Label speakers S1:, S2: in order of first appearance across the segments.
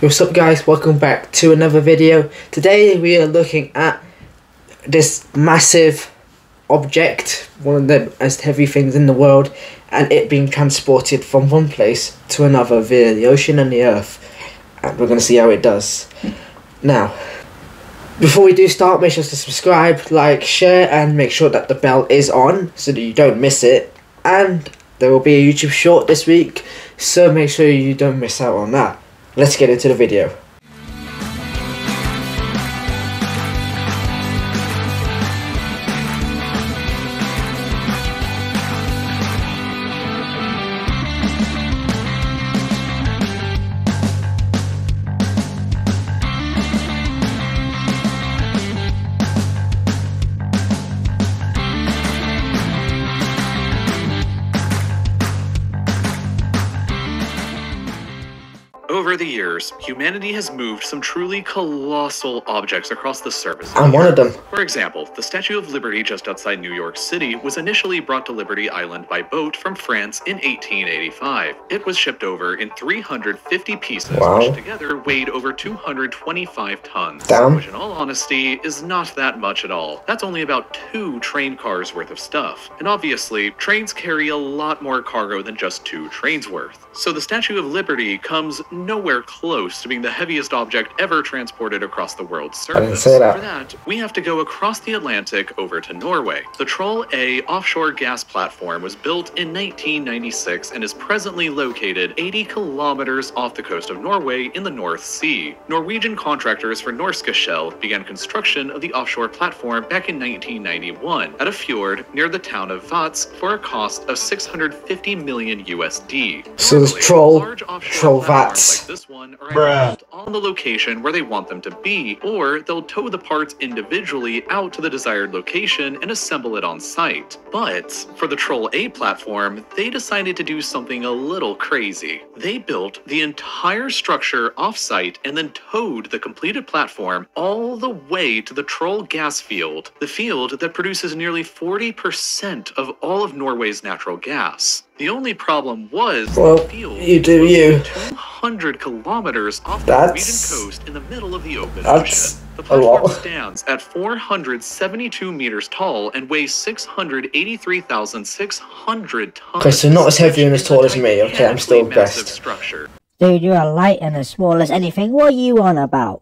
S1: What's up guys, welcome back to another video. Today we are looking at this massive object, one of the most heavy things in the world, and it being transported from one place to another via the ocean and the earth. And we're going to see how it does. Now, before we do start, make sure to subscribe, like, share, and make sure that the bell is on so that you don't miss it. And there will be a YouTube short this week, so make sure you don't miss out on that. Let's get into the video.
S2: Over the years, humanity has moved some truly colossal objects across the surface.
S1: I'm one of them.
S2: For example, the Statue of Liberty just outside New York City was initially brought to Liberty Island by boat from France in 1885. It was shipped over in 350 pieces, which together weighed over 225 tons.
S1: Damn.
S2: Which in all honesty is not that much at all. That's only about 2 train cars worth of stuff. And obviously, trains carry a lot more cargo than just 2 trains worth. So the Statue of Liberty comes nowhere close to being the heaviest object ever transported across the world's surface.
S1: I didn't say that.
S2: For that, we have to go across the Atlantic over to Norway. The Troll A offshore gas platform was built in 1996 and is presently located 80 kilometers off the coast of Norway in the North Sea. Norwegian contractors for Norske Shell began construction of the offshore platform back in 1991 at a fjord near the town of Vats for a cost of 650 million USD.
S1: So this troll Vats.
S2: Like this one are built on the location where they want them to be, or they'll tow the parts individually out to the desired location and assemble it on site. But for the Troll A platform, they decided to do something a little crazy. They built the entire structure off-site and then towed the completed platform all the way to the Troll gas field, the field that produces nearly 40% of all of Norway's natural gas. The only problem was the field was 200 kilometers off the Norwegian coast in the middle of the open ocean. The platform stands at 472 meters tall and weighs 683,600 tons.
S1: Okay, so not as heavy and as tall as me. Okay, I'm still best.
S3: Dude, you're light and as small as anything. What are you on about?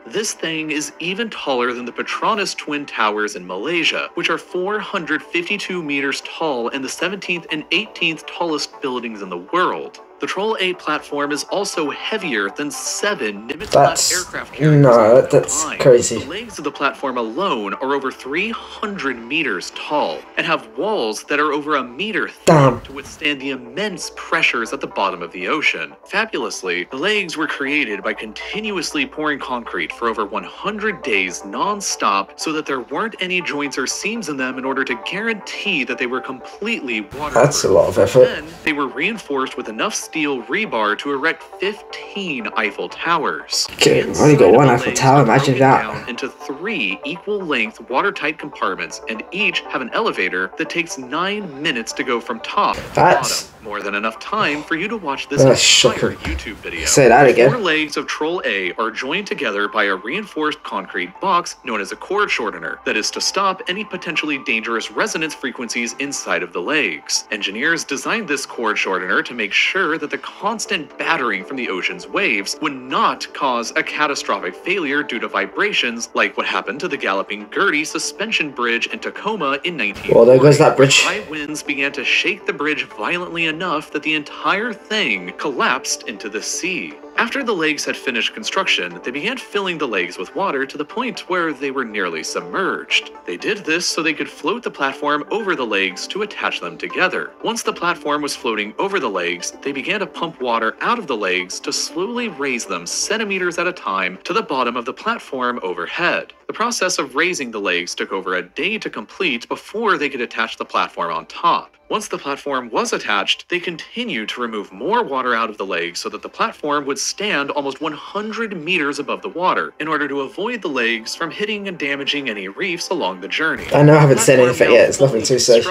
S2: This thing is even taller than the Petronas Twin Towers in Malaysia, which are 452 meters tall and the 17th and 18th tallest buildings in the world. The Troll A platform is also heavier than 7 Nimitz aircraft carriers.
S1: No, that's crazy.
S2: The legs of the platform alone are over 300 meters tall and have walls that are over a meter thick to withstand the immense pressures at the bottom of the ocean. Fabulously, the legs were created by continuously pouring concrete for over 100 days non-stop so that there weren't any joints or seams in them in order to guarantee that they were completely waterproof.
S1: That's a lot of effort.
S2: Then, they were reinforced with enough steel rebar to erect 15 Eiffel Towers.
S1: Okay, I've only got one Eiffel Tower, imagine that.
S2: Down into 3 equal-length watertight compartments, and each have an elevator that takes 9 minutes to go from top to bottom. More than enough time for you to watch this entire YouTube video.
S1: Say that again.
S2: 4 legs of Troll A are joined together by a reinforced concrete box known as a cord shortener that is to stop any potentially dangerous resonance frequencies inside of the legs. Engineers designed this cord shortener to make sure that the constant battering from the ocean's waves would not cause a catastrophic failure due to vibrations like what happened to the Galloping Gertie suspension bridge in Tacoma in 1940.
S1: Well, there goes that bridge.
S2: High winds began to shake the bridge violently enough that the entire thing collapsed into the sea. After the legs had finished construction, they began filling the legs with water to the point where they were nearly submerged. They did this so they could float the platform over the legs to attach them together. Once the platform was floating over the legs, they began to pump water out of the legs to slowly raise them centimeters at a time to the bottom of the platform overhead. The process of raising the legs took over a day to complete before they could attach the platform on top. Once the platform was attached, they continued to remove more water out of the legs so that the platform would stand almost 100 meters above the water in order to avoid the legs from hitting and damaging any reefs along the journey.
S1: I know I haven't said anything yet, it's nothing to say.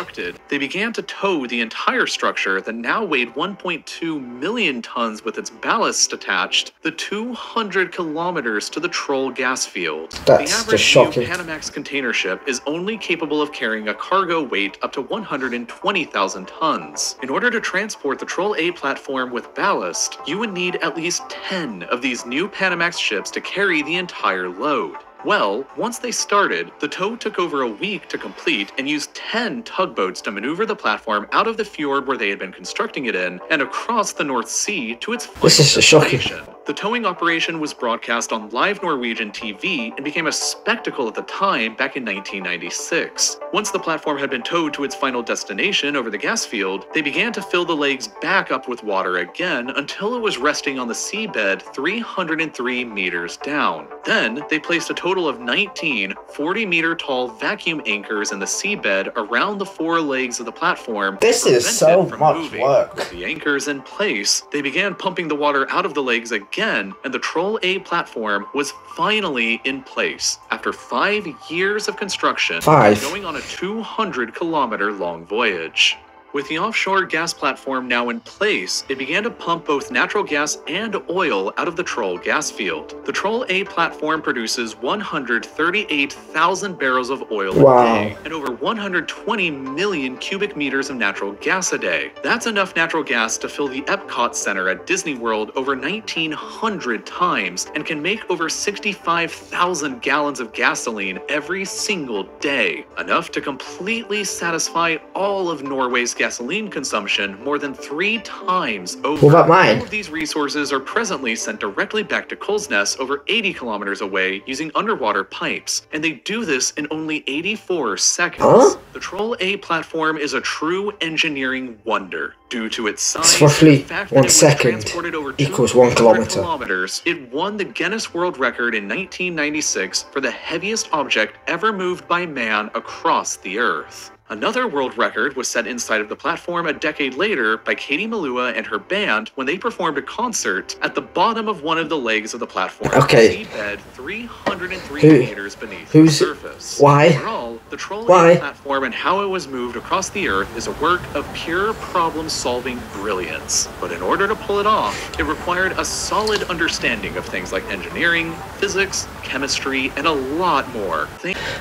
S2: They began to tow the entire structure that now weighed 1.2 million tons with its ballast attached the 200 kilometers to the Troll gas field.
S1: That's
S2: the
S1: just shocking.
S2: average Panamax container ship is only capable of carrying a cargo weight up to 120,000 tons. In order to transport the Troll A platform with ballast, you would need at least 10 of these new Panamax ships to carry the entire load. Well, once they started, the tow took over a week to complete and used 10 tugboats to maneuver the platform out of the fjord where they had been constructing it in and across the North Sea to its final destination. The towing operation was broadcast on live Norwegian TV and became a spectacle at the time back in 1996. Once the platform had been towed to its final destination over the gas field, they began to fill the legs back up with water again until it was resting on the seabed 303 meters down. Then, they placed a total of 19 40-meter-tall vacuum anchors in the seabed around the four legs of the platform.
S1: This is so much work.
S2: With the anchors in place, they began pumping the water out of the legs again, and the Troll A platform was finally in place after 5 years of construction, going on a 200-kilometer long voyage. With the offshore gas platform now in place, it began to pump both natural gas and oil out of the Troll gas field. The Troll A platform produces 138,000 barrels of oil a day and over 120 million cubic meters of natural gas a day. That's enough natural gas to fill the Epcot Center at Disney World over 1,900 times and can make over 65,000 gallons of gasoline every single day, enough to completely satisfy all of Norway's gasoline consumption more than 3 times over.
S1: What about mine?
S2: All of these resources are presently sent directly back to Kollsnes over 80 kilometers away using underwater pipes, and they do this in only 84 seconds.
S1: Huh?
S2: The Troll A platform is a true engineering wonder. Due to its size,
S1: it's roughly
S2: the fact
S1: 1
S2: that
S1: second equals 1 kilometer.
S2: It won the Guinness World Record in 1996 for the heaviest object ever moved by man across the Earth. Another world record was set inside of the platform a decade later by Katie Malua and her band when they performed a concert at the bottom of one of the legs of the platform.
S1: Okay.
S2: Seabed 303 meters beneath the surface.
S1: Why?
S2: Overall, the Troll A platform and how it was moved across the Earth is a work of pure problem-solving brilliance. But in order to pull it off, it required a solid understanding of things like engineering, physics, chemistry, and a lot more.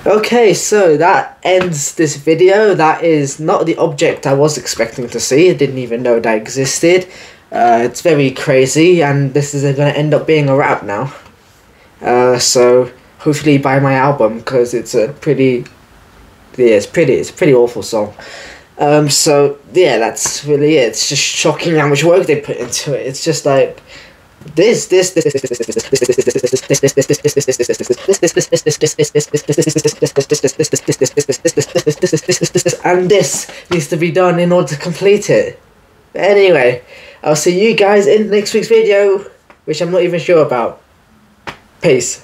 S1: Okay, so that ends this video. That is not the object I was expecting to see. I didn't even know that existed. It's very crazy, and this is going to end up being a wrap now. So hopefully buy my album, because it's a pretty, it's a pretty awful song. So yeah, that's really it. It's just shocking how much work they put into it. It's just like this and this needs to be done in order to complete it. But anyway, I'll see you guys in next week's video, which I'm not even sure about. Peace.